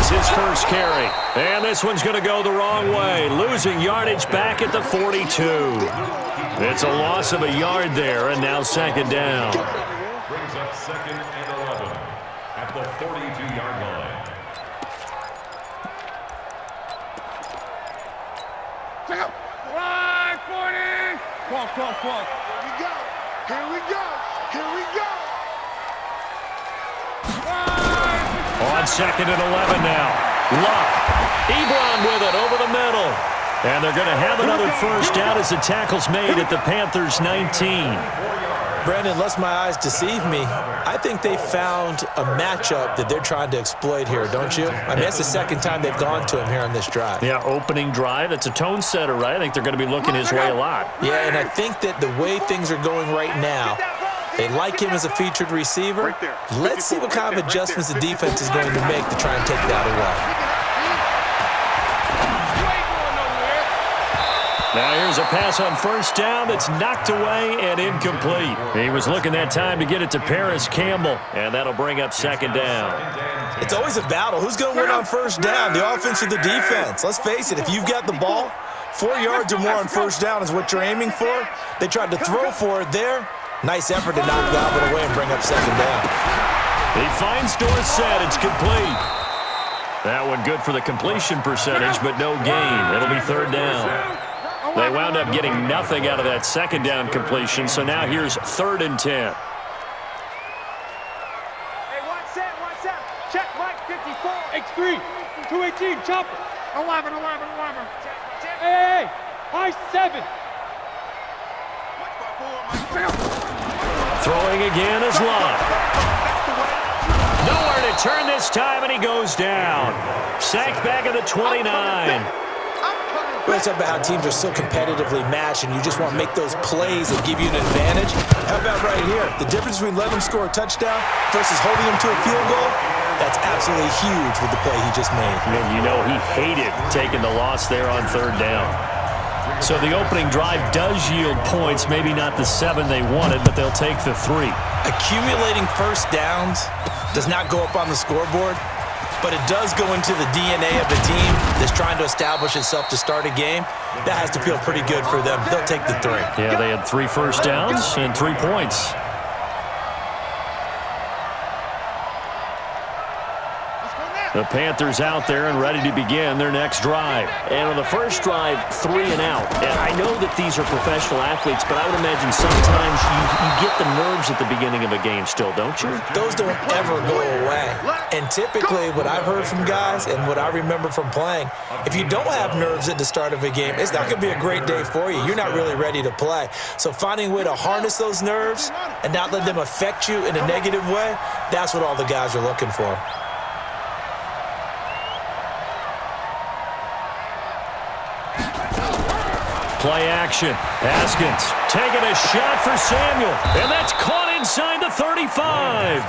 is his first carry. And this one's going to go the wrong way, losing yardage back at the 42. It's a loss of a yard there, and now second down. Brings up 2nd and 11 at the 42-yard line. Right, 40. Clock. Here we go. On 2nd and 11 now. Luck. Ebron with it over the middle. And they're going to have another first down as the tackle's made at the Panthers' 19. Brandon, unless my eyes deceive me, I think they found a matchup that they're trying to exploit here, don't you? I mean, that's the second time they've gone to him here on this drive. Yeah, opening drive. It's a tone setter, right? I think they're going to be looking his way a lot. Yeah, and I think that the way things are going right now, they like him as a featured receiver. Let's see what kind of adjustments the defense is going to make to try and take that away. Now here's a pass on first down that's knocked away and incomplete. He was looking that time to get it to Paris Campbell, and that'll bring up second down. It's always a battle. Who's going to win on first down, the offense or the defense? Let's face it, if you've got the ball, 4 yards or more on first down is what you're aiming for. They tried to throw for it there. Nice effort to knock that one away and bring up second down. He finds Dorsett. It's complete. That one good for the completion percentage, but no gain. It'll be third down. They wound up getting nothing out of that second down completion, so now here's 3rd and 10. Hey, one set. Check, Mike, 54. X3, 218, chopper. 11. Hey, high 7. Throwing again is Love. Nowhere to turn this time, and he goes down. Sacked back at the 29. We always talk about how teams are so competitively matched and you just want to make those plays that give you an advantage. How about right here? The difference between letting him score a touchdown versus holding him to a field goal, that's absolutely huge with the play he just made. And you know he hated taking the loss there on 3rd down. So the opening drive does yield points, maybe not the 7 they wanted, but they'll take the 3. Accumulating first downs does not go up on the scoreboard, but it does go into the DNA of the team that's trying to establish itself to start a game. That has to feel pretty good for them. They'll take the 3. Yeah, they had 3 first downs and 3 points. The Panthers out there and ready to begin their next drive. And on the first drive, 3 and out. And I know that these are professional athletes, but I would imagine sometimes you get the nerves at the beginning of a game still, don't you? Those don't ever go away. And typically what I've heard from guys and what I remember from playing, if you don't have nerves at the start of a game, it's not going to be a great day for you. You're not really ready to play. So finding a way to harness those nerves and not let them affect you in a negative way, that's what all the guys are looking for. Play action. Haskins taking a shot for Samuel. And that's caught inside the 35.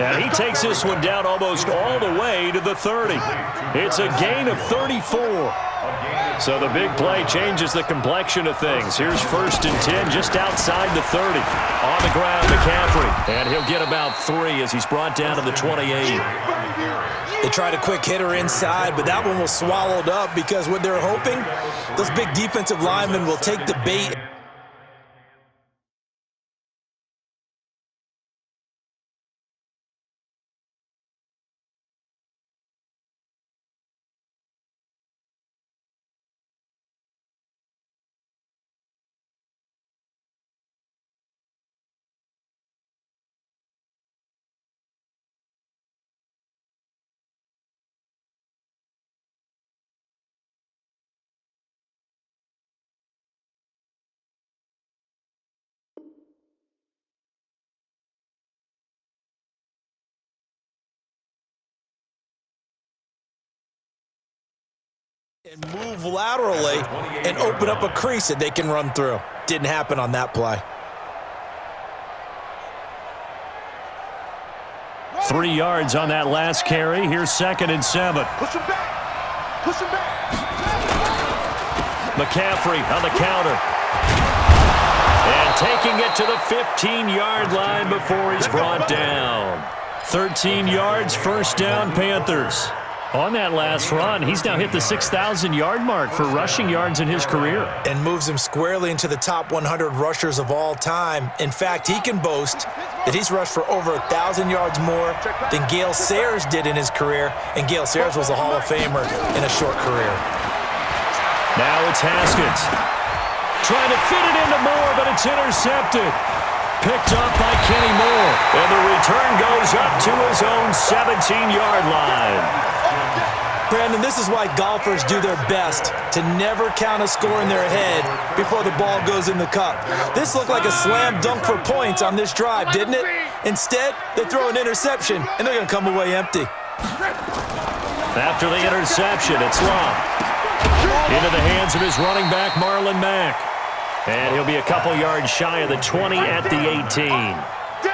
And he takes this one down almost all the way to the 30. It's a gain of 34. So the big play changes the complexion of things. Here's 1st and 10 just outside the 30. On the ground, McCaffrey. And he'll get about 3 as he's brought down to the 28. They tried a quick hitter inside, but that one was swallowed up because what they're hoping, those big defensive linemen will take the bait. And move laterally and open up a crease that they can run through. Didn't happen on that play. 3 yards on that last carry. Here's 2nd and 7. Push him back. McCaffrey on the counter. And taking it to the 15-yard line before he's brought down. 13 yards, first down, Panthers. On that last run, he's now hit the 6,000-yard mark for rushing yards in his career. And moves him squarely into the top 100 rushers of all time. In fact, he can boast that he's rushed for over 1,000 yards more than Gale Sayers did in his career, and Gale Sayers was a Hall of Famer in a short career. Now it's Haskins. Trying to fit it into Moore, but it's intercepted. Picked up by Kenny Moore, and the return goes up to his own 17-yard line. Brandon, this is why golfers do their best to never count a score in their head before the ball goes in the cup. This looked like a slam dunk for points on this drive, didn't it? Instead, they throw an interception, and they're going to come away empty. After the interception, it's Long. Into the hands of his running back, Marlon Mack. And he'll be a couple yards shy of the 20 at the 18.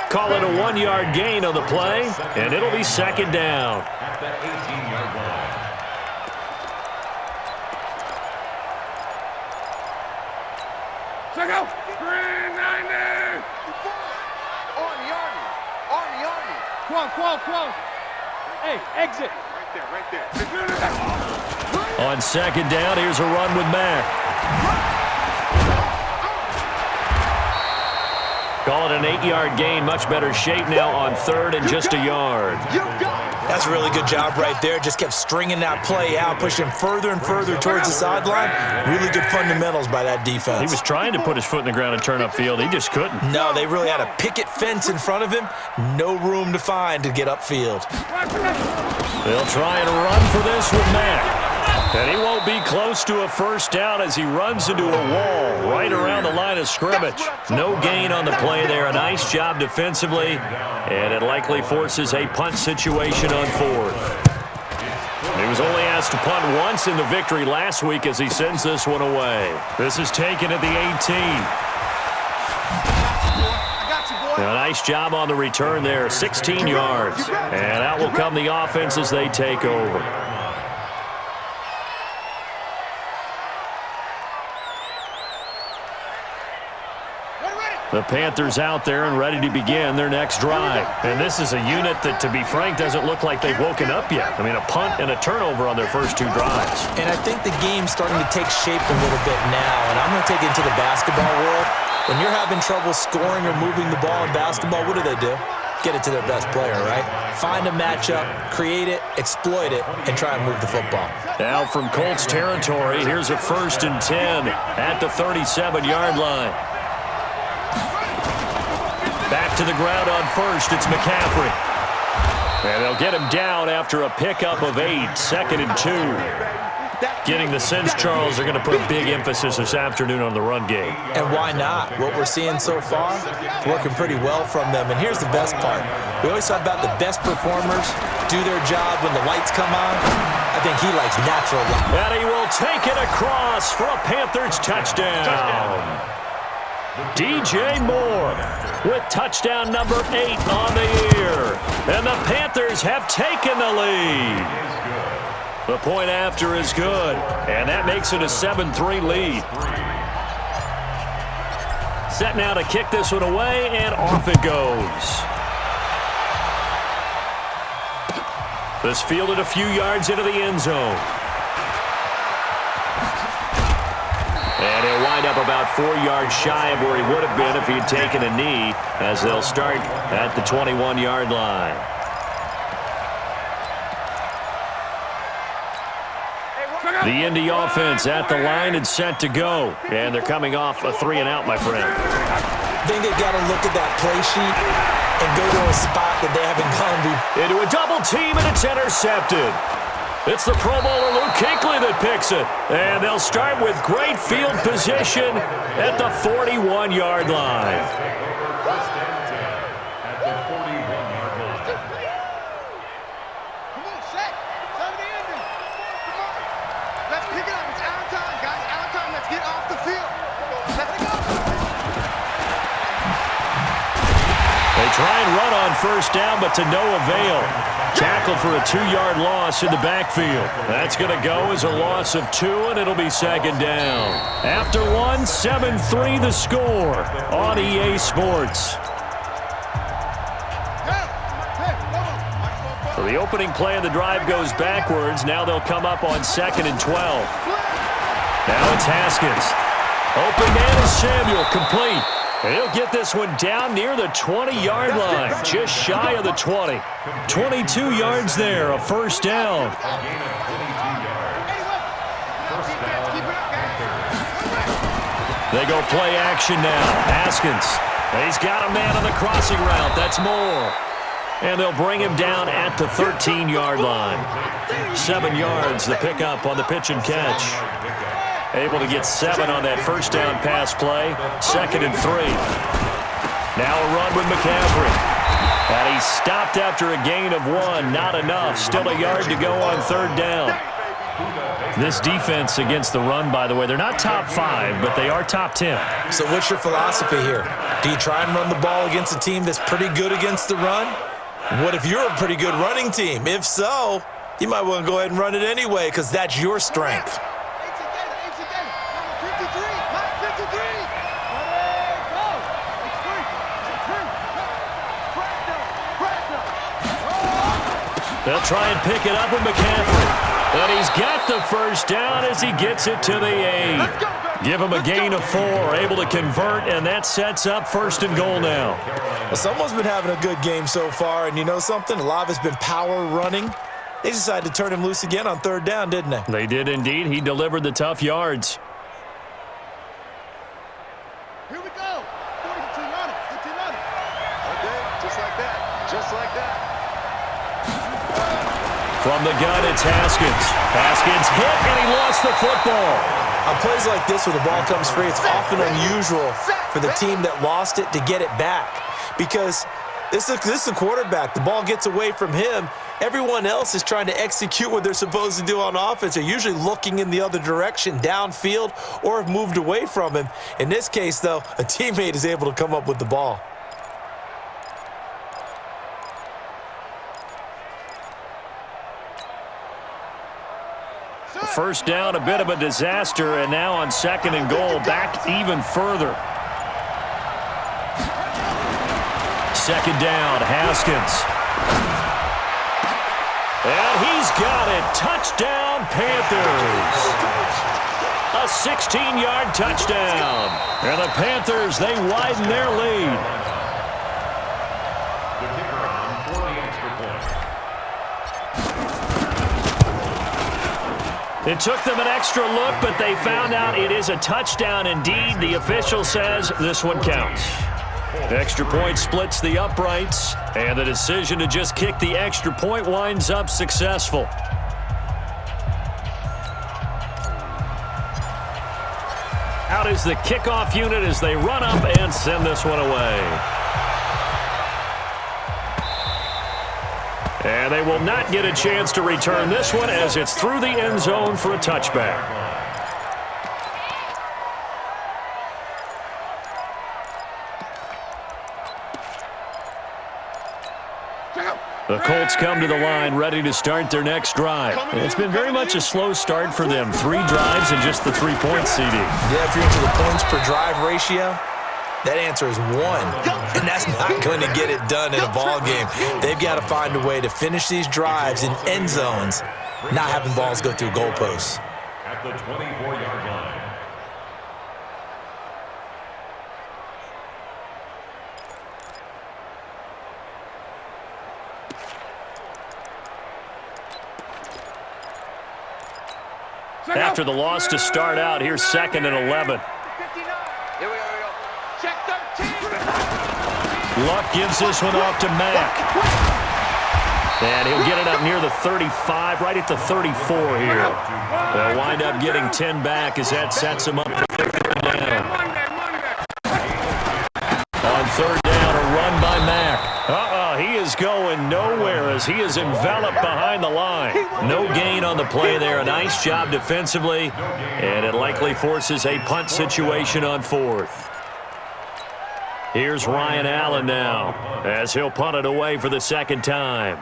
Call it a 1-yard gain on the play, and it'll be second down. At the 18-yard line. Check out. 390. Arnie. Qual. Hey, exit. Right there. On second down, here's a run with Mack. Call it an 8-yard gain. Much better shape now on third and just a yard. That's a really good job right there. Just kept stringing that play out, pushing further and further towards the sideline. Really good fundamentals by that defense. He was trying to put his foot in the ground and turn upfield. He just couldn't. No, they really had a picket fence in front of him. No room to find to get upfield. They'll try and run for this with Mack. And he won't be close to a first down as he runs into a wall right around the line of scrimmage. No gain on the play there. A nice job defensively, and it likely forces a punt situation on fourth. He was only asked to punt once in the victory last week as he sends this one away. This is taken at the 18. A nice job on the return there, 16 yards. And out will come the offense as they take over. The Panthers out there and ready to begin their next drive. And this is a unit that, to be frank, doesn't look like they've woken up yet. I mean, a punt and a turnover on their first two drives. And I think the game's starting to take shape a little bit now. And I'm going to take it into the basketball world. When you're having trouble scoring or moving the ball in basketball, what do? Get it to their best player, right? Find a matchup, create it, exploit it, and try and move the football. Now from Colts territory, here's a 1st and 10 at the 37-yard line. Back to the ground on first, it's McCaffrey. And they'll get him down after a pickup of 8, 2nd and 2. Getting the sense, Charles, they're going to put a big emphasis this afternoon on the run game. And why not? What we're seeing so far, working pretty well from them. And here's the best part. We always talk about the best performers do their job when the lights come on. I think he likes natural light. And he will take it across for a Panthers touchdown. DJ Moore with touchdown number 8 on the year. And the Panthers have taken the lead. The point after is good, and that makes it a 7-3 lead. Set now to kick this one away, and off it goes. This fielded a few yards into the end zone. And he'll wind up about 4 yards shy of where he would have been if he had taken a knee, as they'll start at the 21-yard line. The Indy offense at the line and set to go. And they're coming off a 3-and-out, my friend. I think they've got to look at that play sheet and go to a spot that they haven't gone to. Into a double team, and it's intercepted. It's the Pro Bowler Luke Kuechly that picks it. And they'll start with great field position at the 41-yard line. Try and run on first down, but to no avail. Tackled for a 2-yard loss in the backfield. That's going to go as a loss of 2, and it'll be second down. After 1, 7-3 the score on EA Sports. The opening play of the drive goes backwards. Now they'll come up on 2nd and 12. Now it's Haskins. Open man is Samuel, complete. And he'll get this one down near the 20-yard line, just shy of the 20. 22 yards there, a first down. They go play action now. Haskins. He's got a man on the crossing route. That's Moore. And they'll bring him down at the 13-yard line. 7 yards, the pickup on the pitch and catch. Able to get 7 on that first down pass play. 2nd and 3. Now a run with McCaffrey. And he's stopped after a gain of 1. Not enough. Still a yard to go on 3rd down. This defense against the run, by the way, they're not top 5, but they are top 10. So what's your philosophy here? Do you try and run the ball against a team that's pretty good against the run? What if you're a pretty good running team? If so, you might want to go ahead and run it anyway because that's your strength. They'll try and pick it up with McCaffrey. And he's got the first down as he gets it to the 8. Give him a gain of 4, able to convert, and that sets up 1st and goal now. Well, someone's been having a good game so far, and you know something? A lot of it's been power running. They decided to turn him loose again on 3rd down, didn't they? They did indeed. He delivered the tough yards. Here we go. 42 on it. 15 on it. Okay, just like that. Just like that. From the gun, it's Haskins. Haskins hit, and he lost the football. On plays like this where the ball comes free, it's often unusual for the team that lost it to get it back because this is a quarterback. The ball gets away from him. Everyone else is trying to execute what they're supposed to do on offense. They're usually looking in the other direction, downfield, or have moved away from him. In this case, though, a teammate is able to come up with the ball. First down, a bit of a disaster, and now on 2nd and goal, back even further. 2nd down, Haskins. And he's got it. Touchdown, Panthers. A 16-yard touchdown. And the Panthers, they widen their lead. The kicker on for the extra point. It took them an extra look, but they found out it is a touchdown indeed. The official says this one counts. The extra point splits the uprights, and the decision to just kick the extra point winds up successful. Out is the kickoff unit as they run up and send this one away. And they will not get a chance to return this one as it's through the end zone for a touchback. The Colts come to the line ready to start their next drive. And it's been very much a slow start for them. 3 drives and just the 3-point CD. Yeah, if you're into the points per drive ratio, that answer is 1, and that's not going to get it done in a ball game. They've got to find a way to finish these drives in end zones, not having balls go through goalposts. At the 24-yard line. After the loss to start out, here's 2nd and 11. Here we go. Check 13. Luck gives this one off to Mack. And he'll get it up near the 35, right at the 34 here. They'll wind up getting 10 back as that sets him up for 3rd down. On 3rd down, a run by Mack. He is going nowhere as he is enveloped behind the line. No gain on the play there. A nice job defensively, and it likely forces a punt situation on 4th. Here's Ryan Allen now as he'll punt it away for the 2nd time.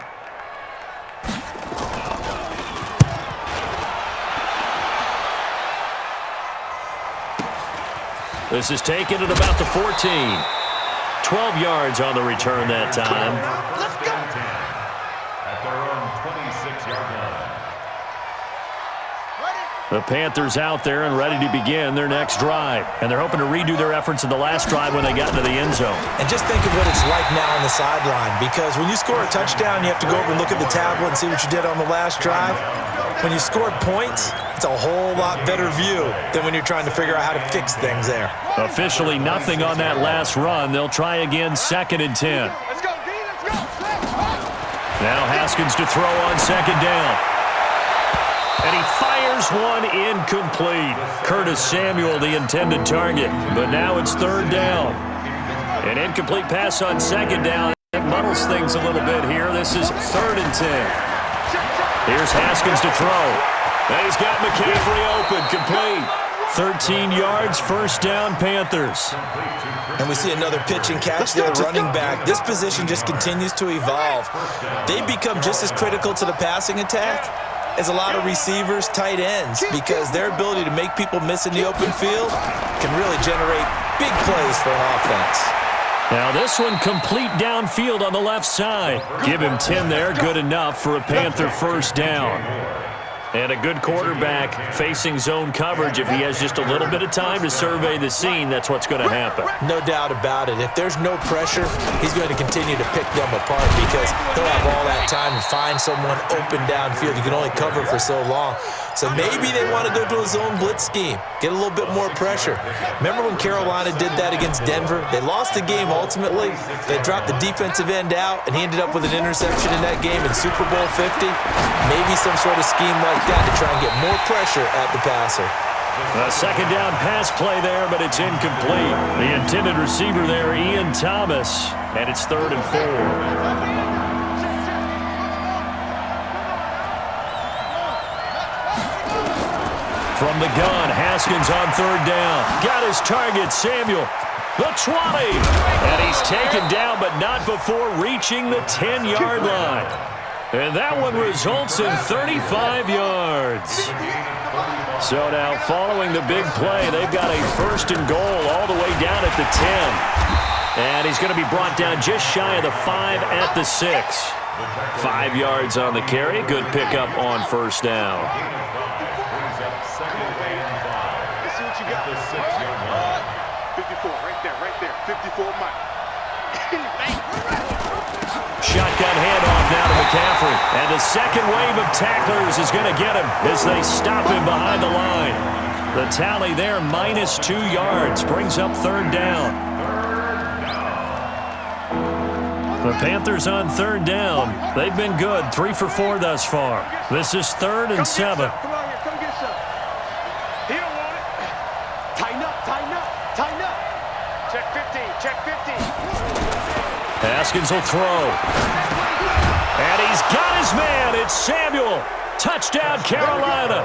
This is taken at about the 14. 12 yards on the return that time. At their own The Panthers out there and ready to begin their next drive. And they're hoping to redo their efforts in the last drive when they got into the end zone. And just think of what it's like now on the sideline, because when you score a touchdown, you have to go over and look at the tablet and see what you did on the last drive. When you scored points, it's a whole lot better view than when you're trying to figure out how to fix things there. Officially nothing on that last run. They'll try again, 2nd and 10. Let's go, D, let's go. Now Haskins to throw on 2nd down. And he fires one incomplete. Curtis Samuel, the intended target. But now it's 3rd down. An incomplete pass on 2nd down. That muddles things a little bit here. This is 3rd and 10. Here's Haskins to throw. And he's got McCaffrey open, complete. 13 yards, 1st down, Panthers. And we see another pitch and catch there, running back. This position just continues to evolve. They become just as critical to the passing attack as a lot of receivers, tight ends, because their ability to make people miss in the open field can really generate big plays for an offense. Now this one complete downfield on the left side. Give him 10 there, good enough for a Panther 1st down. And a good quarterback facing zone coverage. If he has just a little bit of time to survey the scene, that's what's going to happen. No doubt about it. If there's no pressure, he's going to continue to pick them apart because he'll have all that time to find someone open downfield. You can only cover for so long. So maybe they want to go to a zone blitz scheme, get a little bit more pressure. Remember when Carolina did that against Denver? They lost the game ultimately. They dropped the defensive end out, and he ended up with an interception in that game in Super Bowl 50. Maybe some sort of scheme like that to try and get more pressure at the passer. A 2nd down pass play there, but it's incomplete. The intended receiver there, Ian Thomas, and it's 3rd and 4. From the gun, Haskins on 3rd down. Got his target, Samuel. The 20. And he's taken down, but not before reaching the 10-yard line. And that one results in 35 yards. So now, following the big play, they've got a 1st and goal all the way down at the 10. And he's going to be brought down just shy of the 5 at the 6. 5 yards on the carry. Good pickup on 1st down. Let's see what you got. 54, right there. 54, Mike. Shotgun handoff now to McCaffrey. And the second wave of tacklers is going to get him as they stop him behind the line. The tally there, -2 yards, brings up 3rd down. The Panthers on 3rd down. They've been good, 3 for 4 thus far. This is 3rd and 7. Come on here, come get some. He don't want it. Tighten up. Check 15, check 15. Haskins will throw. And he's got his man. It's Samuel. Touchdown, Carolina.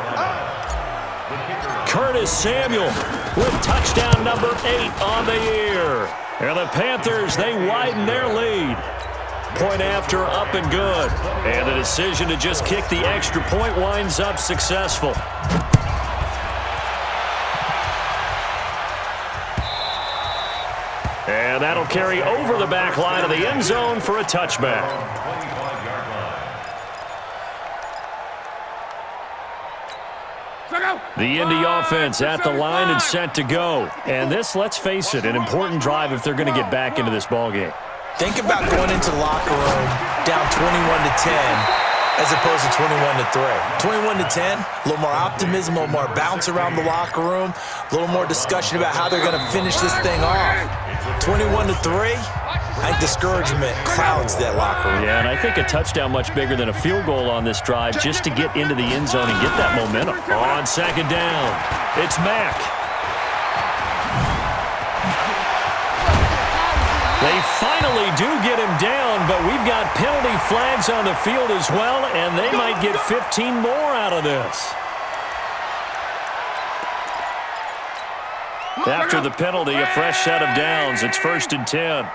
Curtis Samuel with touchdown number 8 on the year. And the Panthers, they widen their lead. Point after, up and good. And the decision to just kick the extra point winds up successful. And that'll carry over the back line of the end zone for a touchback. The Indy offense at the line and set to go. And this, let's face it, an important drive if they're going to get back into this ballgame. Think about going into the locker room down 21-10 as opposed to 21-3. 21-10, a little more optimism, a little more bounce around the locker room, a little more discussion about how they're going to finish this thing off. 21-3, I think discouragement clouds that locker room. Yeah, and I think a touchdown much bigger than a field goal on this drive just to get into the end zone and get that momentum. On 2nd down, it's Mack. They finally do get him down, but we've got penalty flags on the field as well, and they might get 15 more out of this. After the penalty, a fresh set of downs. It's 1st and 10.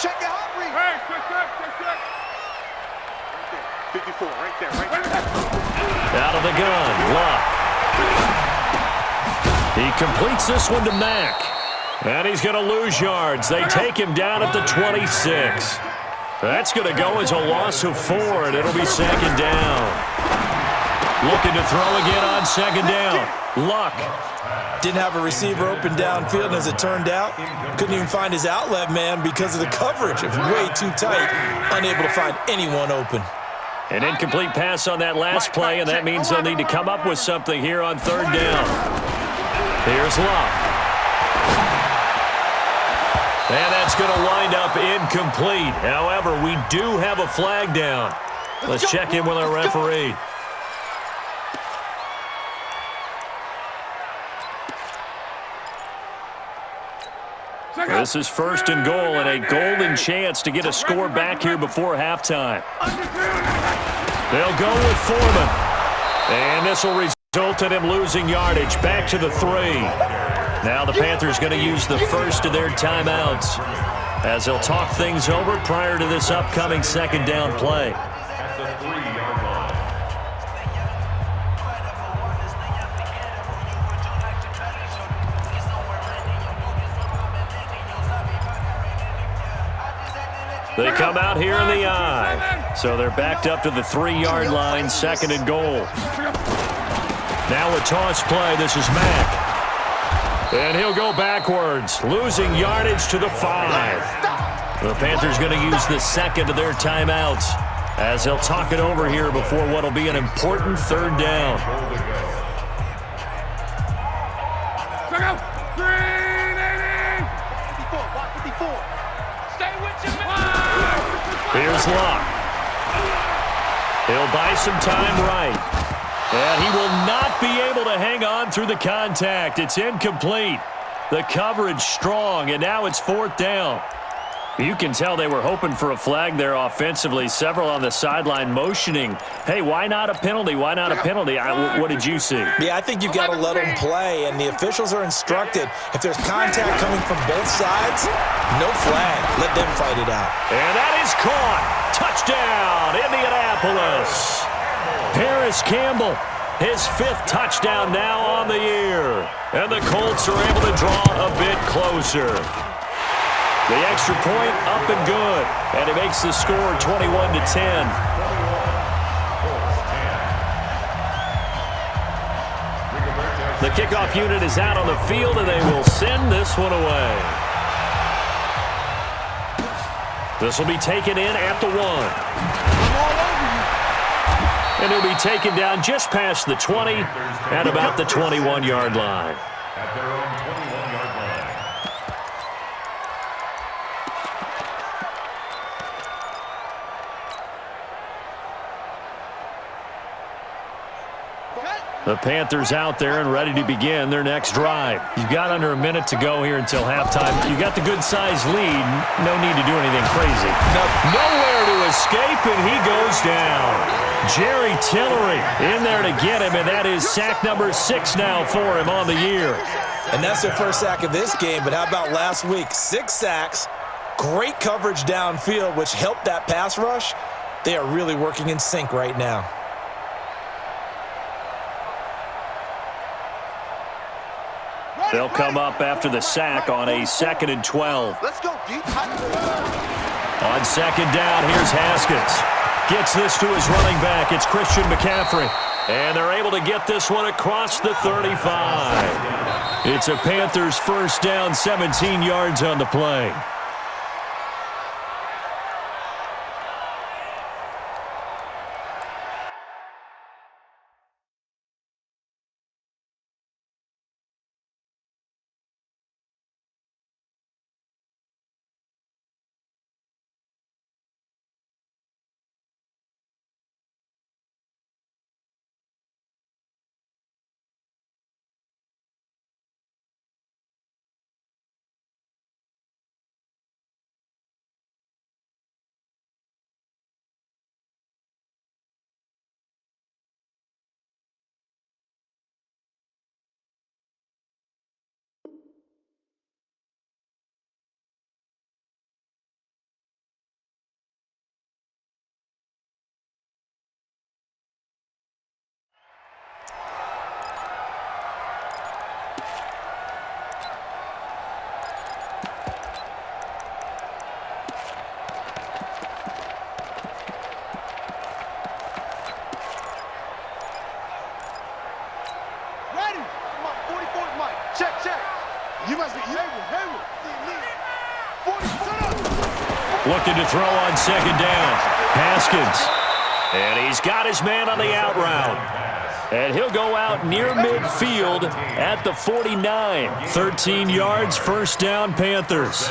Check the hot read. Hey, check. 54, right there. Out of the gun, Luck. He completes this one to Mack. And he's going to lose yards. They take him down at the 26. That's going to go as a loss of 4, and it'll be second down. Looking to throw again on second down. Luck. Didn't have a receiver open downfield, and as it turned out, couldn't even find his outlet man because of the coverage. It was way too tight, unable to find anyone open. An incomplete pass on that last play, and that means they'll need to come up with something here on third down. Here's Luck. And that's going to wind up incomplete. However, we do have a flag down. Let's check in with our referee. This is first and goal, and a golden chance to get a score back here before halftime. They'll go with Foreman. And this will result in him losing yardage back to the 3. Now the Panthers going to use the first of their timeouts as they'll talk things over prior to this upcoming second down play. At the 3-yard line. They come out here in the I. So they're backed up to the 3-yard line, second and goal. Now a toss play. This is Mack. And he'll go backwards, losing yardage to the 5. The Panthers going to use the second of their timeouts as they'll talk it over here before what will be an important third down. Here's Luck. He'll buy some time right. And he will not be able to hang on through the contact. It's incomplete. The coverage strong, and now it's fourth down. You can tell they were hoping for a flag there offensively. Several on the sideline motioning, hey, why not a penalty? Why not a penalty? What did you see? Yeah, I think you've got to let them play, and the officials are instructed. If there's contact coming from both sides, no flag. Let them fight it out. And that is caught. Touchdown, Indianapolis. Paris Campbell, his 5th touchdown now on the year. And the Colts are able to draw a bit closer. The extra point up and good. And it makes the score 21-10. The kickoff unit is out on the field, and they will send this one away. This will be taken in at the 1. And he'll be taken down just past the 20 at about the 21-yard line. At their own 21-yard line. The Panthers out there and ready to begin their next drive. You've got under a minute to go here until halftime. You got the good-sized lead. No need to do anything crazy. Nowhere to escape, and he goes down. Jerry Tillery in there to get him, and that is sack number 6 now for him on the year. And that's their first sack of this game, but how about last week? 6 sacks, great coverage downfield, which helped that pass rush. They are really working in sync right now. They'll come up after the sack on a 2nd and 12. Let's go, deep. On second down, here's Haskins. Gets this to his running back. It's Christian McCaffrey. And they're able to get this one across the 35. It's a Panthers first down, 17 yards on the play. him. Come on, 44's Mike. Check. You must be Hayward. 44. Looking to throw on second down. Haskins. And he's got his man on the out route. And he'll go out near midfield at the 49. 13 yards, first down, Panthers.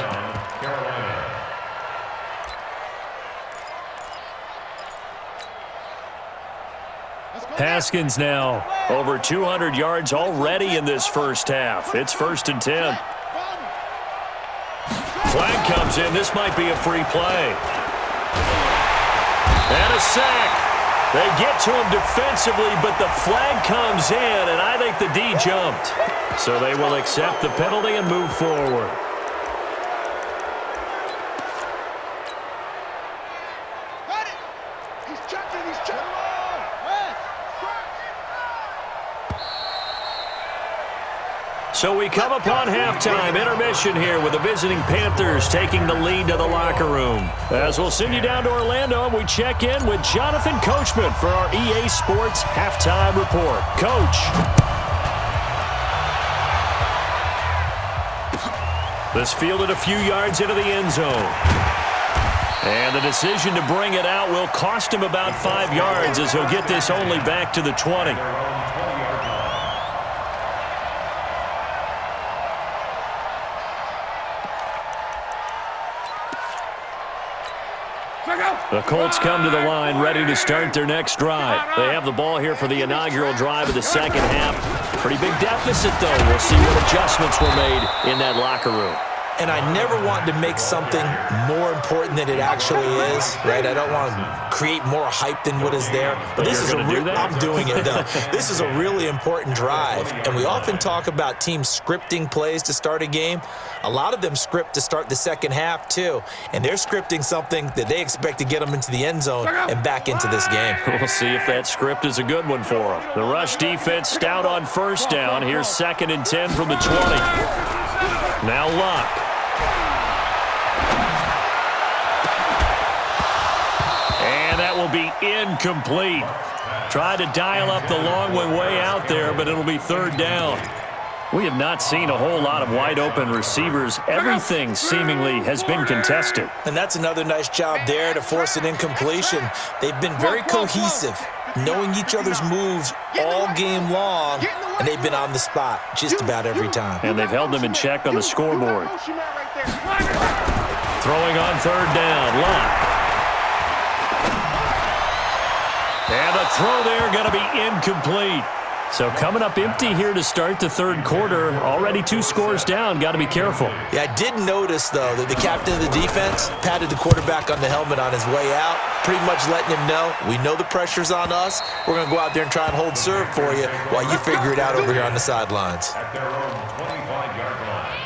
Haskins now over 200 yards already in this first half. It's 1st and 10. Flag comes in. This might be a free play. And a sack. They get to him defensively, but the flag comes in, and I think the D jumped. So they will accept the penalty and move forward. So we come upon halftime intermission here with the visiting Panthers taking the lead to the locker room. As we'll send you down to Orlando, we check in with Jonathan Coachman for our EA Sports Halftime Report. Coach. This fielded a few yards into the end zone. And the decision to bring it out will cost him about 5 yards as he'll get this only back to the 20. The Colts come to the line ready to start their next drive. They have the ball here for the inaugural drive of the second half. Pretty big deficit, though. We'll see what adjustments were made in that locker room. And I never want to make something more important than it actually is, right? I don't want to create more hype than what is there. But this is I'm doing it, though. This is a really important drive. And we often talk about teams scripting plays to start a game. A lot of them script to start the second half, too. And they're scripting something that they expect to get them into the end zone and back into this game. We'll see if that script is a good one for them. The rush defense stout on first down. Here's 2nd and 10 from the 20. Now Luck. And that will be incomplete. Tried to dial up the long way out there, but it'll be 3rd down. We have not seen a whole lot of wide-open receivers. Everything seemingly has been contested. And that's another nice job there to force an incompletion. They've been very cohesive, knowing each other's moves all game long, and they've been on the spot just about every time. And they've held them in check on the scoreboard. Throwing on 3rd down, Luck. And the throw there going to be incomplete. So coming up empty here to start the 3rd quarter. Already 2 scores down. Got to be careful. Yeah, I did notice, though, that the captain of the defense patted the quarterback on the helmet on his way out, pretty much letting him know, we know the pressure's on us. We're going to go out there and try and hold serve for you while you figure it out over here on the sidelines. At their own 25-yard line.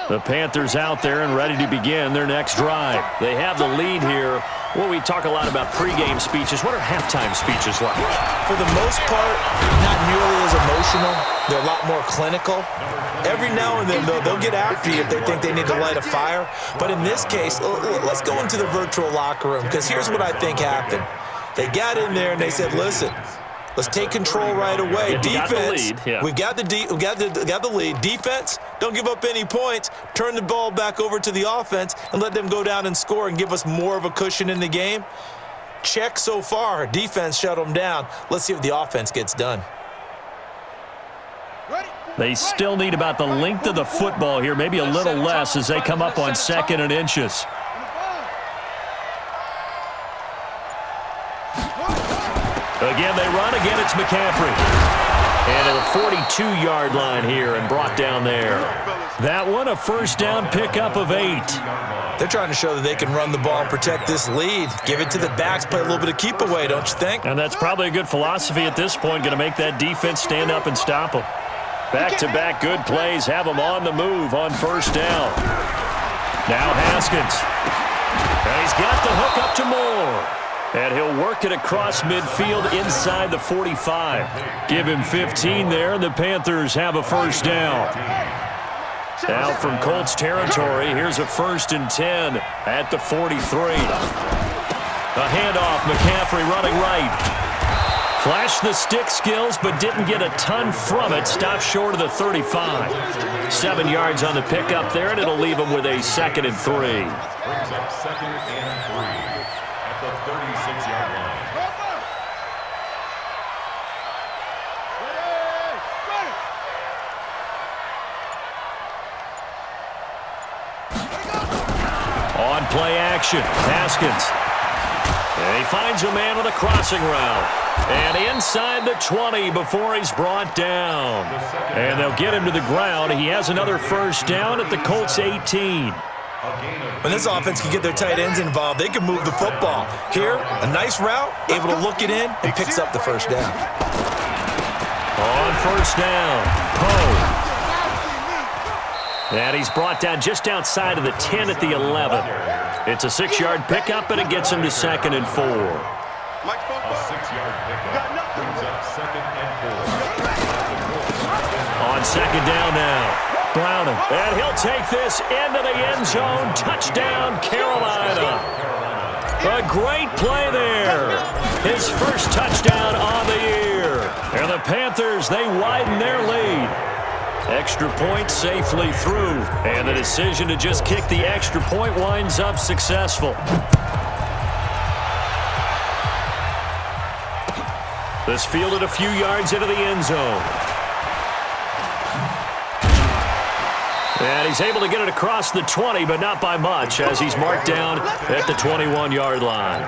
The Panthers out there and ready to begin their next drive. They have the lead here. Well, we talk a lot about pregame speeches. What are halftime speeches like? For the most part, not nearly as emotional. They're a lot more clinical. Every now and then, though, they'll get after you if they think they need to light a fire. But in this case, let's go into the virtual locker room, because here's what I think happened. They got in there and they said, listen, let's take control right away. Defense, we got the lead. Defense, don't give up any points. Turn the ball back over to the offense and let them go down and score and give us more of a cushion in the game. Check so far. Defense shut them down. Let's see if the offense gets done. They still need about the length of the football here, maybe a little less as they come up on 2nd and inches. Again, they run. Again, it's McCaffrey. And at the 42-yard line here and brought down there. That one, a 1st down pickup of 8. They're trying to show that they can run the ball and protect this lead. Give it to the backs, play a little bit of keep away, don't you think? And that's probably a good philosophy at this point, going to make that defense stand up and stop them. Back-to-back good plays have them on the move on 1st down. Now Haskins. And he's got the hook up to Moore. And he'll work it across midfield inside the 45. Give him 15 there, and the Panthers have a 1st down. Now from Colts territory, here's a 1st and 10 at the 43. A handoff, McCaffrey running right. Flashed the stick skills, but didn't get a ton from it. Stopped short of the 35. 7 yards on the pickup there, and it'll leave him with a 2nd and 3. Brings up 2nd and 3 at the 36-yard line. On play action, Haskins. And he finds a man with a crossing route. And inside the 20 before he's brought down. And they'll get him to the ground. He has another first down at the Colts 18. When this offense can get their tight ends involved, they can move the football. Here, a nice route, able to look it in, and picks up the first down. On first down, Poe. And he's brought down just outside of the 10 at the 11. It's a 6-yard pickup, and it gets him to 2nd and 4. A 6-yard pickup brings up 2nd and 4. On 2nd down now, Browning. And he'll take this into the end zone. Touchdown, Carolina. A great play there. His first touchdown on the year. And the Panthers, they widen their lead. Extra point safely through. And the decision to just kick the extra point winds up successful. This fielded a few yards into the end zone. And he's able to get it across the 20, but not by much, as he's marked down at the 21-yard line.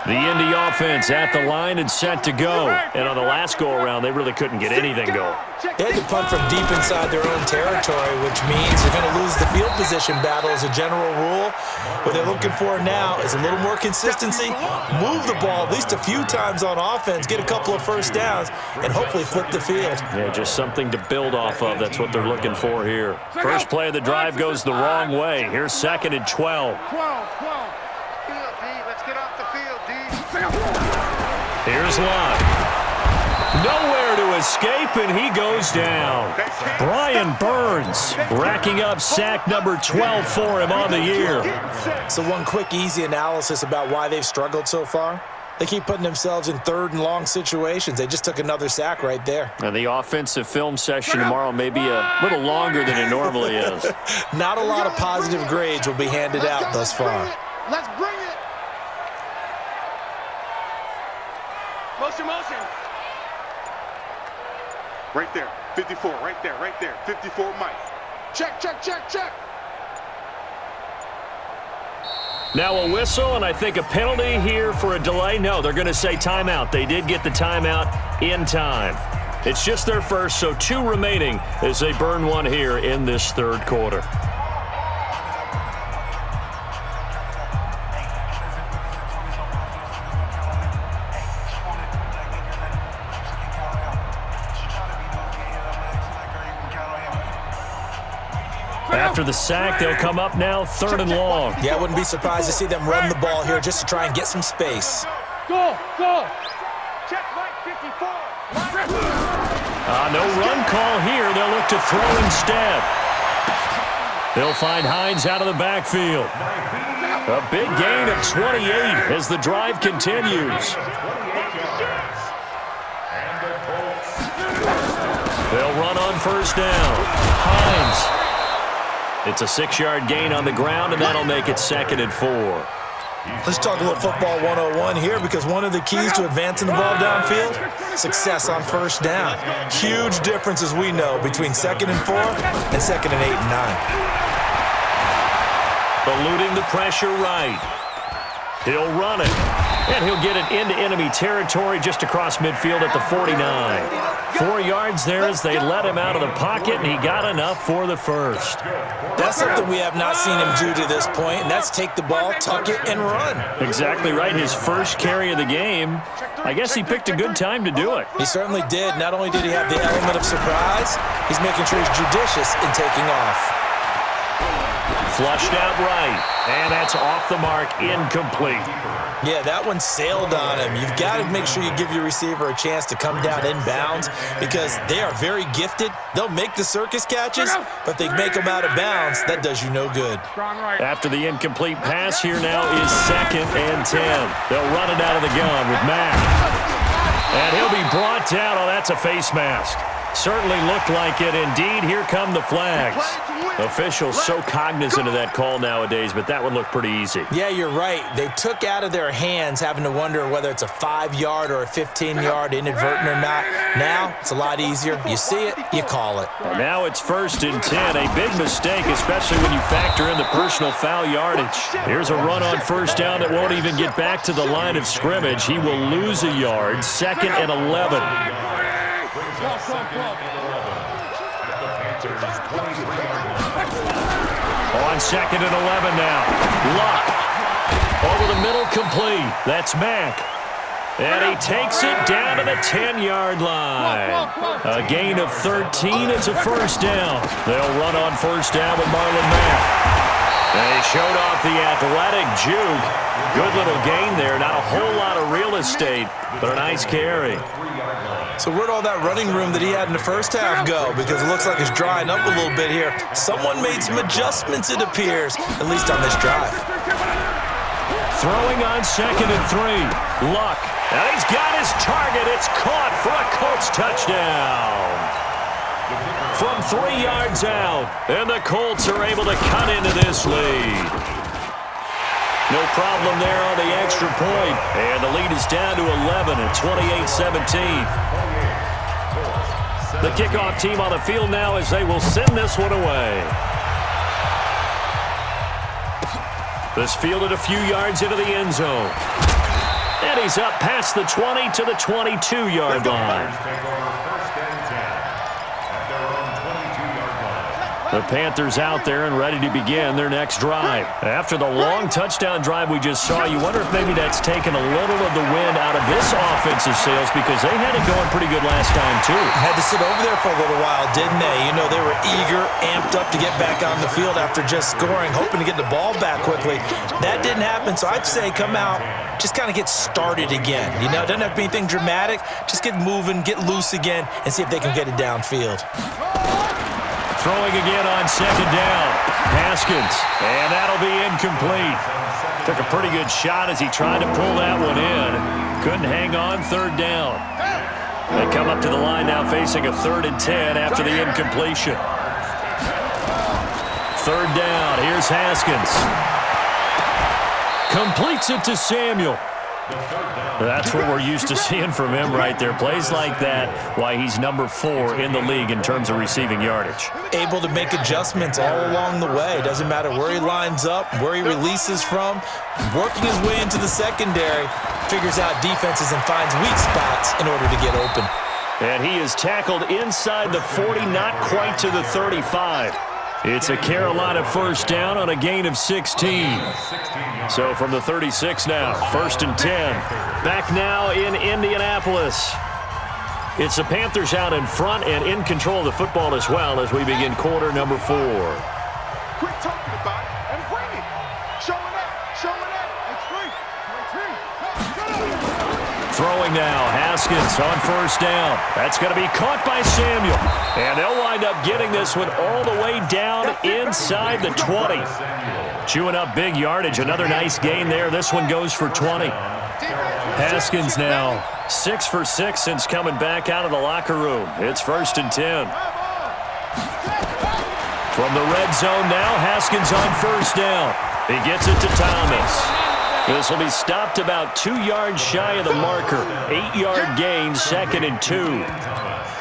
The Indy offense at the line and set to go. And on the last go-around, they really couldn't get anything going. They had to punt from deep inside their own territory, which means they're going to lose the field position battle as a general rule. What they're looking for now is a little more consistency, move the ball at least a few times on offense, get a couple of first downs, and hopefully flip the field. Yeah, just something to build off of. That's what they're looking for here. First play of the drive goes the wrong way. Here's 2nd and 12. Here's Lott. Nowhere to escape, and he goes down. Brian Burns racking up sack number 12 for him on the year. So one quick, easy analysis about why they've struggled so far. They keep putting themselves in 3rd and long situations. They just took another sack right there. And the offensive film session tomorrow may be a little longer than it normally is. Not a lot of positive grades will be handed out thus far. Let's bring it. Motion. Right there. 54. Right there. 54, Mike. Check. Now a whistle, and I think a penalty here for a delay. No, they're going to say timeout. They did get the timeout in time. It's just their first, so 2 remaining as they burn one here in this 3rd quarter. After the sack, they'll come up now 3rd and long. Yeah, I wouldn't be surprised to see them run the ball here just to try and get some space. Go. Check Mike 54. No run call here. They'll look to throw instead. They'll find Hines out of the backfield. A big gain of 28 as the drive continues. They'll run on first down. Hines. It's a 6-yard gain on the ground, and that'll make it 2nd and 4. Let's talk a little football 101 here, because one of the keys to advancing the ball downfield, success on first down. Huge difference, as we know, between 2nd and 4 and 2nd and 8 and 9. Eluding the pressure right. He'll run it, and he'll get it into enemy territory just across midfield at the 49. 4 yards there as they let him out of the pocket, and he got enough for the first. That's something we have not seen him do to this point, and that's take the ball, tuck it, and run. Exactly right. His first carry of the game. I guess he picked a good time to do it. He certainly did. Not only did he have the element of surprise, he's making sure he's judicious in taking off. Flushed out right. And that's off the mark, incomplete. Yeah, that one sailed on him. You've got to make sure you give your receiver a chance to come down inbounds because they are very gifted. They'll make the circus catches, but they make them out of bounds. That does you no good. After the incomplete pass, here now is 2nd and 10. They'll run it out of the gun with Mack. And he'll be brought down. Oh, that's a face mask. Certainly looked like it. Indeed, here come the flags. Officials so cognizant of that call nowadays, but that one looked pretty easy. Yeah, you're right. They took out of their hands having to wonder whether it's a 5-yard or a 15-yard inadvertent or not. Now, it's a lot easier. You see it, you call it. And now it's 1st and 10. A big mistake, especially when you factor in the personal foul yardage. Here's a run on 1st down that won't even get back to the line of scrimmage. He will lose a yard. 2nd and 11. On 2nd and 11 now. Luck. Over the middle, complete. That's Mack. And he takes it down to the 10-yard line. A gain of 13. It's a 1st down. They'll run on 1st down with Marlon Mack. They showed off the athletic juke. Good little gain there. Not a whole lot of real estate, but a nice carry. So where'd all that running room that he had in the first half go? Because it looks like it's drying up a little bit here. Someone made some adjustments, it appears, at least on this drive. Throwing on 2nd and 3. Luck. And he's got his target. It's caught for a Colts touchdown. From 3 yards out. And the Colts are able to cut into this lead. No problem there on the extra point. And the lead is down to 11 at 28-17. The kickoff team on the field now as they will send this one away. This fielded a few yards into the end zone. And he's up past the 20 to the 22-yard line. The Panthers out there and ready to begin their next drive. After the long touchdown drive we just saw, you wonder if maybe that's taken a little of the wind out of this offensive sails because they had it going pretty good last time too. Had to sit over there for a little while, didn't they? You know, they were eager, amped up to get back on the field after just scoring, hoping to get the ball back quickly. That didn't happen, so I'd say come out, just kind of get started again. You know, it doesn't have to be anything dramatic. Just get moving, get loose again, and see if they can get it downfield. Throwing again on 2nd down. Haskins. And that'll be incomplete. Took a pretty good shot as he tried to pull that one in. Couldn't hang on 3rd down. They come up to the line now facing a 3rd and 10 after the incompletion. 3rd down. Here's Haskins. Completes it to Samuel. That's what we're used to seeing from him right there. Plays like that, why he's number 4 in the league in terms of receiving yardage. Able to make adjustments all along the way. Doesn't matter where he lines up, where he releases from. Working his way into the secondary, figures out defenses and finds weak spots in order to get open. And he is tackled inside the 40, not quite to the 35. It's a Carolina 1st down on a gain of 16. So from the 36 now, 1st and 10. Back now in Indianapolis. It's the Panthers out in front and in control of the football as well as we begin quarter number 4. Quit talking about it and bring it. Show it up. It's free. Throwing now, Haskins on 1st down. That's going to be caught by Samuel. And they'll wind up getting this one all the way down inside the 20. Chewing up big yardage. Another nice gain there. This one goes for 20. Haskins now 6 for 6 since coming back out of the locker room. It's 1st and 10. From the red zone now, Haskins on 1st down. He gets it to Thomas. This will be stopped about 2 yards shy of the marker. 8-yard gain, 2nd and 2.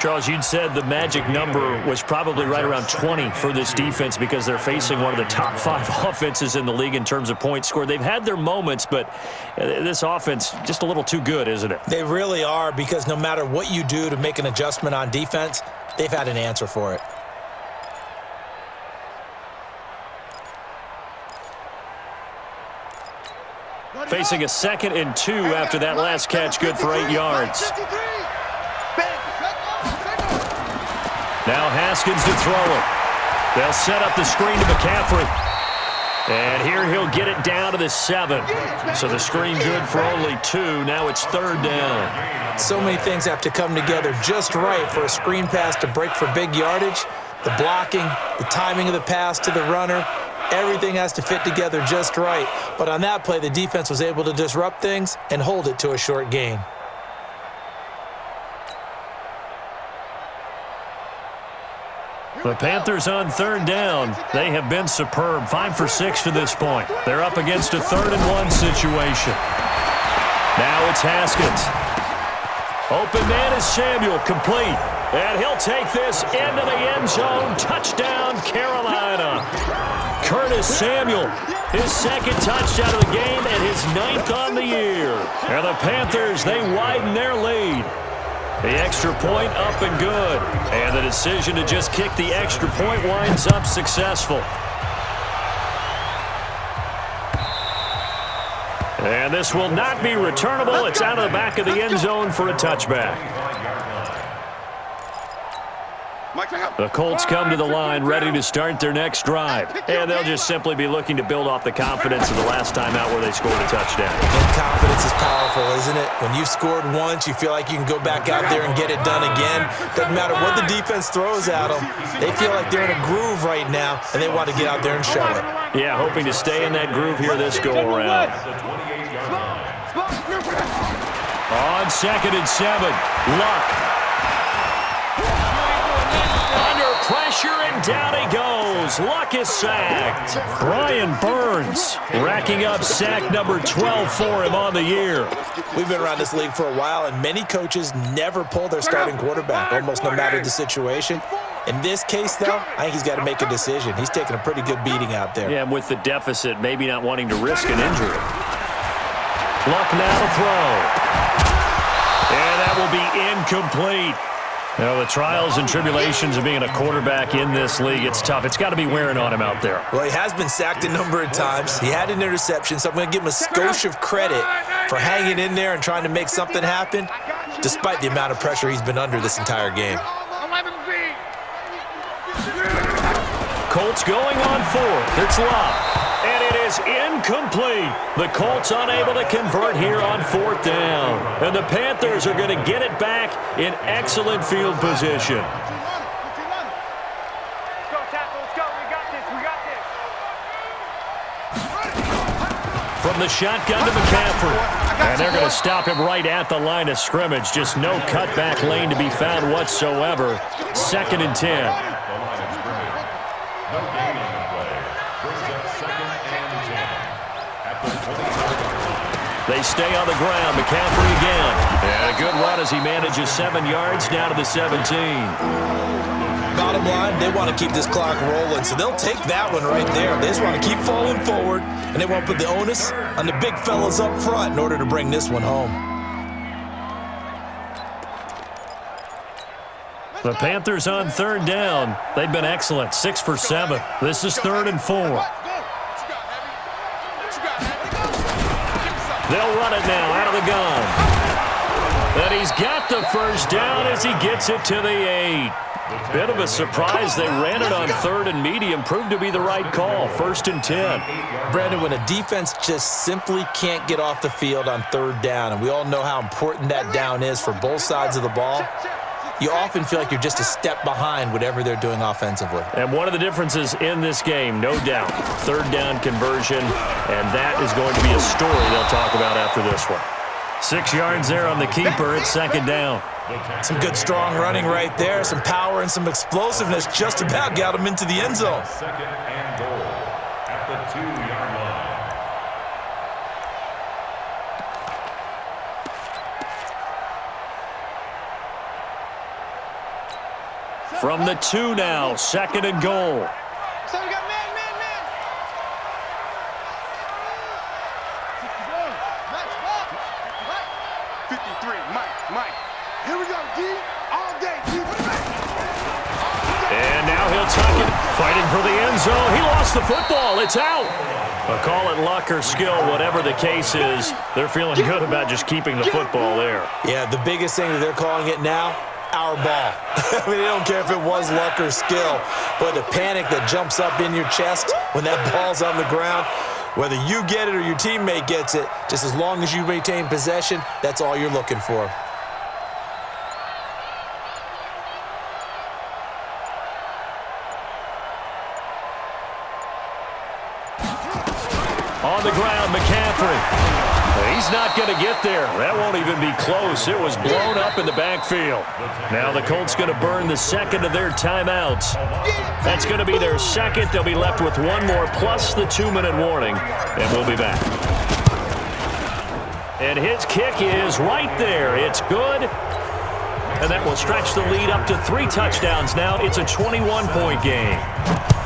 Charles, you'd said the magic number was probably right around 20 for this defense because they're facing one of the top 5 offenses in the league in terms of points scored. They've had their moments, but this offense just a little too good, isn't it? They really are, because no matter what you do to make an adjustment on defense, they've had an answer for it. Facing a 2nd and 2 after that last catch, good for 8 yards. Now Haskins to throw it. They'll set up the screen to McCaffrey. And here he'll get it down to the 7. So the screen good for only 2. Now it's 3rd down. So many things have to come together just right for a screen pass to break for big yardage. The blocking, the timing of the pass to the runner, everything has to fit together just right. But on that play, the defense was able to disrupt things and hold it to a short gain. The Panthers on 3rd down. They have been superb. 5 for 6 to this point. They're up against a 3rd and 1 situation. Now it's Haskins. Open man is Samuel, complete. And he'll take this into the end zone. Touchdown, Carolina. Curtis Samuel, his 2nd touchdown of the game and his 9th on the year. And the Panthers, they widen their lead. The extra point up and good. And the decision to just kick the extra point winds up successful. And this will not be returnable. It's out of the back of the end zone for a touchback. The Colts come to the line ready to start their next drive. And they'll just simply be looking to build off the confidence of the last time out where they scored a touchdown. And confidence is powerful, isn't it? When you've scored once, you feel like you can go back out there and get it done again. Doesn't matter what the defense throws at them. They feel like they're in a groove right now, and they want to get out there and show it. Yeah, hoping to stay in that groove here this go-around. On 2nd and 7, Luck. Pressure, and down he goes. Luck is sacked. Brian Burns racking up sack number 12 for him on the year. We've been around this league for a while, and many coaches never pull their starting quarterback, almost no matter the situation. In this case, though, I think he's got to make a decision. He's taking a pretty good beating out there. Yeah, and with the deficit, maybe not wanting to risk an injury. Luck now to throw. And that will be incomplete. You know, the trials and tribulations of being a quarterback in this league, it's tough. It's got to be wearing on him out there. Well, he has been sacked a number of times. He had an interception, so I'm going to give him a skosh of credit for hanging in there and trying to make something happen, despite the amount of pressure he's been under this entire game. Colts going on 4th. It's Luck. And it is incomplete. The Colts unable to convert here on 4th down. And the Panthers are going to get it back in excellent field position. Let's go, tackle. Let's go. We got this. We got this. From the shotgun to McCaffrey. And they're going to stop him right at the line of scrimmage. Just no cutback lane to be found whatsoever. 2nd and 10. They stay on the ground. McCaffrey again. And a good run as he manages 7 yards down to the 17. Bottom line, they want to keep this clock rolling, so they'll take that one right there. They just want to keep falling forward, and they want to put the onus on the big fellas up front in order to bring this one home. The Panthers on 3rd down. They've been excellent. 6 for 7. This is 3rd and 4. They'll run it now out of the gun. And he's got the first down as he gets it to the 8. Bit of a surprise. They ran it on 3rd and medium. Proved to be the right call. 1st and 10. Brandon, when a defense just simply can't get off the field on 3rd down, and we all know how important that down is for both sides of the ball, you often feel like you're just a step behind whatever they're doing offensively. And one of the differences in this game, no doubt, 3rd down conversion, and that is going to be a story they'll talk about after this one. 6 yards there on the keeper. It's 2nd down. Some good strong running right there, some power and some explosiveness just about got him into the end zone. 2nd and goal at the 2-yard line. From the 2 now, 2nd and goal. So we got man. 53, Mike. Here we go, D. All day, D. And now he'll tuck it, fighting for the end zone. He lost the football. It's out. Call it luck or skill, whatever the case is. They're feeling good about just keeping the football there. Yeah, the biggest thing that they're calling it now, our ball. I mean, they don't care if it was luck or skill, but the panic that jumps up in your chest when that ball's on the ground. Whether you get it or your teammate gets it, just as long as you maintain possession, that's all you're looking for. On the ground, McCaffrey. He's not going to get there. That won't even be close. It was blown up in the backfield. Now the Colts going to burn the second of their timeouts. That's going to be their second. They'll be left with one more plus the 2-minute warning, and we'll be back. And his kick is right there. It's good. And that will stretch the lead up to 3 touchdowns now. It's a 21-point game.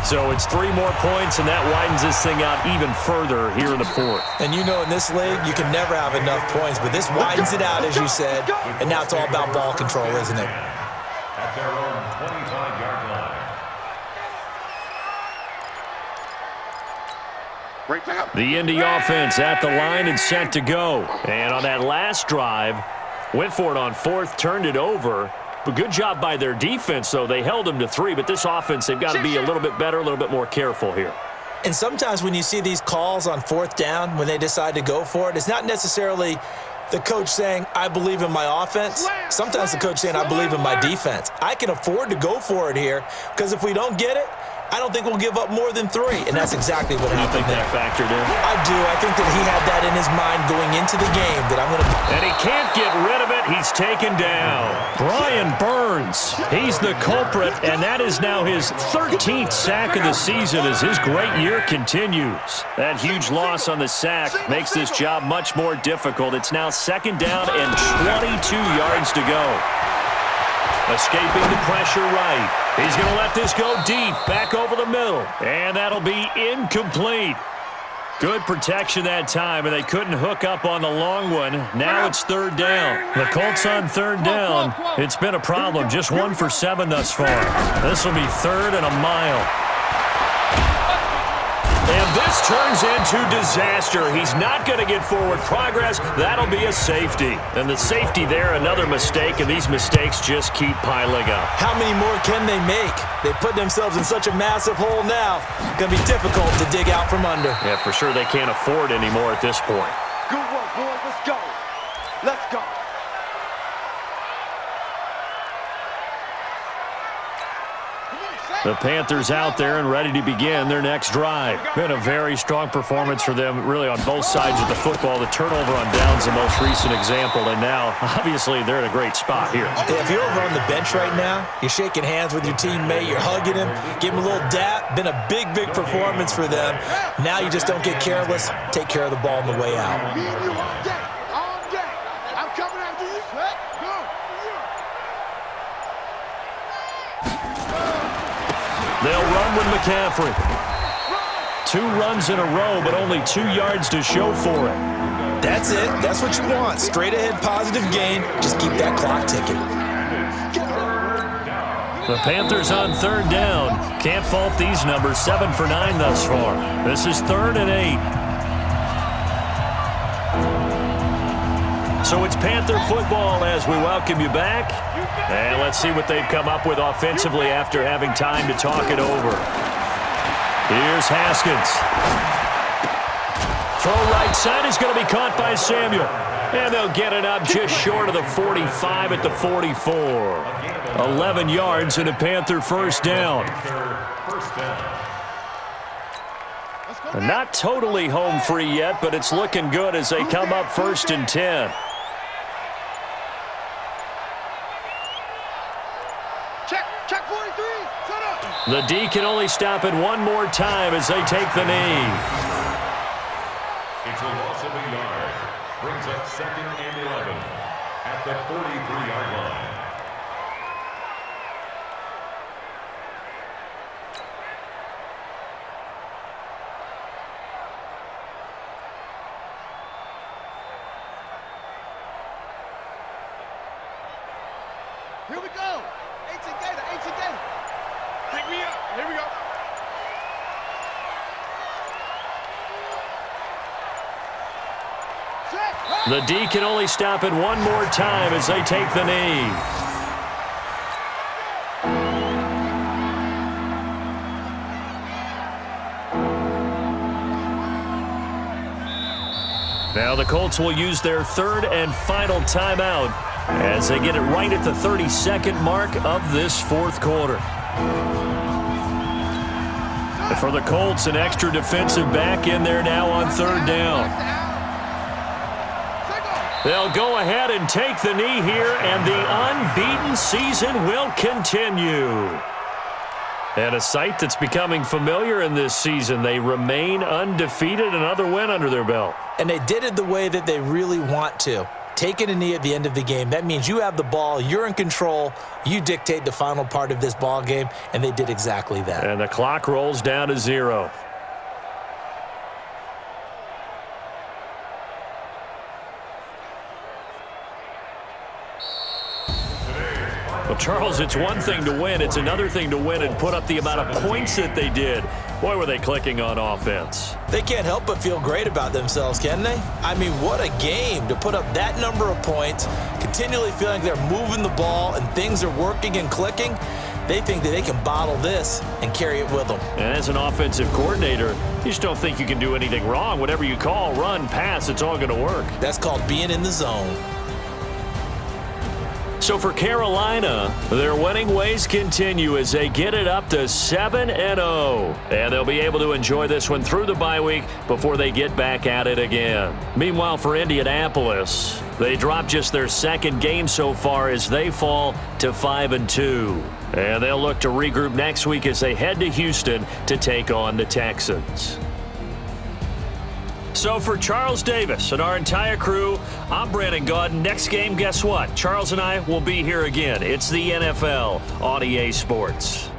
So it's 3 more points, and that widens this thing out even further here in the fourth. And you know in this league, you can never have enough points, but this widens it out, as you said, and now it's all about ball control, isn't it? At their own 25-yard line. The Indy offense at the line and set to go. And on that last drive, went for it on 4th, turned it over. But good job by their defense, though. They held them to 3, but this offense, they've got to be a little bit better, a little bit more careful here. And sometimes when you see these calls on 4th down, when they decide to go for it, it's not necessarily the coach saying, I believe in my offense. Sometimes the coach saying, I believe in my defense. I can afford to go for it here, because if we don't get it, I don't think we'll give up more than 3, and that's exactly what happened there. You think that factored in? I do. I think that he had that in his mind going into the game, that I'm going to... And he can't get rid of it. He's taken down. Brian Burns, he's the culprit, and that is now his 13th sack of the season as his great year continues. That huge loss on the sack makes this job much more difficult. It's now 2nd down and 22 yards to go. Escaping the pressure right. He's going to let this go deep, back over the middle. And that'll be incomplete. Good protection that time, and they couldn't hook up on the long one. Now it's 3rd down. The Colts on 3rd down. It's been a problem. Just 1 for 7 thus far. This will be 3rd and a mile. And this turns into disaster. He's not going to get forward progress. That'll be a safety. And the safety there, another mistake, and these mistakes just keep piling up. How many more can they make? They put themselves in such a massive hole now. Going to be difficult to dig out from under. Yeah, for sure they can't afford anymore at this point. Good work, boys. Let's go. Let's go. The Panthers out there and ready to begin their next drive. Been a very strong performance for them, really, on both sides of the football. The turnover on downs, the most recent example, and now, obviously, they're in a great spot here. Yeah, if you're over on the bench right now, you're shaking hands with your teammate, you're hugging him, give him a little dap. Been a big, big performance for them. Now you just don't get careless. Take care of the ball on the way out. Me and you all day. All day. I'm coming after you. Go. They'll run with McCaffrey. 2 runs in a row, but only 2 yards to show for it. That's it. That's what you want. Straight ahead, positive gain. Just keep that clock ticking. The Panthers on 3rd down. Can't fault these numbers. 7 for 9 thus far. This is 3rd and 8. So it's Panther football as we welcome you back. And let's see what they've come up with offensively after having time to talk it over. Here's Haskins. Throw right side is going to be caught by Samuel. And they'll get it up just short of the 45 at the 44. 11 yards and a Panther 1st down. Not totally home free yet, but it's looking good as they come up 1st and 10. Check 43. Set up. The D can only stop it one more time as they take the knee. It's a loss of a yard. Brings up 2nd and 11 at the 43-yard line. Here we go. 18 Gator. Pick me up. Here we go. The D can only stop it one more time as they take the knee. Now the Colts will use their third and final timeout as they get it right at the 32nd mark of this fourth quarter. And for the Colts, an extra defensive back in there now on third down. They'll go ahead and take the knee here, and the unbeaten season will continue. And a sight that's becoming familiar in this season. They remain undefeated, another win under their belt. And they did it the way that they really want to. Taking a knee at the end of the game, that means you have the ball, you're in control, you dictate the final part of this ball game, and they did exactly that. And the clock rolls down to 0. Well, Charles, it's one thing to win. It's another thing to win and put up the amount of points that they did. Boy, were they clicking on offense. They can't help but feel great about themselves, can they? I mean, what a game to put up that number of points, continually feeling they're moving the ball and things are working and clicking. They think that they can bottle this and carry it with them. And as an offensive coordinator, you just don't think you can do anything wrong. Whatever you call, run, pass, it's all going to work. That's called being in the zone. So for Carolina, their winning ways continue as they get it up to 7-0. And they'll be able to enjoy this one through the bye week before they get back at it again. Meanwhile, for Indianapolis, they drop just their second game so far as they fall to 5-2. And they'll look to regroup next week as they head to Houston to take on the Texans. So for Charles Davis and our entire crew, I'm Brandon Gaudin. Next game, guess what? Charles and I will be here again. It's the NFL on EA Sports.